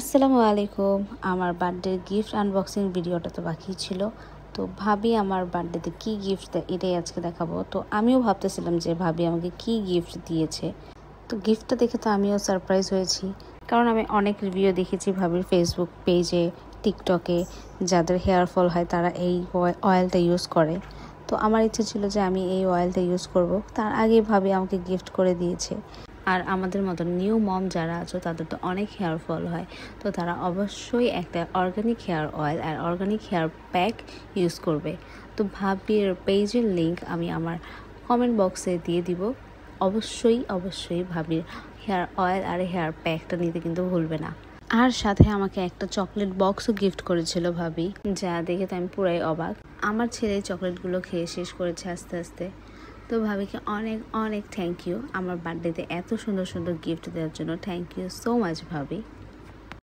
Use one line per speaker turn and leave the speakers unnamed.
আসসালামু আলাইকুম। আমার বার্থডের গিফট আনবক্সিং ভিডিওটা তো বাকি ছিল। তো ভাবি আমার বার্থডেতে কী গিফট দেয় এটাই আজকে দেখাবো। তো আমিও ভাবতেছিলাম যে ভাবি আমাকে কী গিফট দিয়েছে। তো গিফটটা দেখে তো আমিও সারপ্রাইজ হয়েছি, কারণ আমি অনেক রিভিউ দেখেছি ভাবির ফেসবুক পেজে, টিকটকে। যাদের হেয়ার ফল হয় তারা এই অয়েলটা ইউজ করে। তো আমার ইচ্ছে ছিল যে আমি এই অয়েলটা ইউজ করব। তার আগে ভাবি আমাকে গিফট করে দিয়েছে। আর আমাদের মতো নিউ মম যারা আছো তাদের তো অনেক হেয়ার ফল হয়, তো তারা অবশ্যই একটা অর্গানিক হেয়ার অয়েল আর অর্গানিক হেয়ার প্যাক ইউজ করবে। তো ভাবির পেজের লিঙ্ক আমি আমার কমেন্ট বক্সে দিয়ে দিব। অবশ্যই ভাবির হেয়ার অয়েল আর হেয়ার প্যাকটা নিতে কিন্তু ভুলবে না। আর সাথে আমাকে একটা চকলেট বক্সও গিফট করেছিল ভাবি, যা দেখে তো আমি পুরাই অবাক। আমার ছেলে চকলেটগুলো খেয়ে শেষ করেছে আস্তে আস্তে। তো ভাবিকে অনেক থ্যাংক ইউ আমার বার্থডেতে এত সুন্দর গিফট দেওয়ার জন্য। থ্যাংক ইউ সো মাচ ভাবি।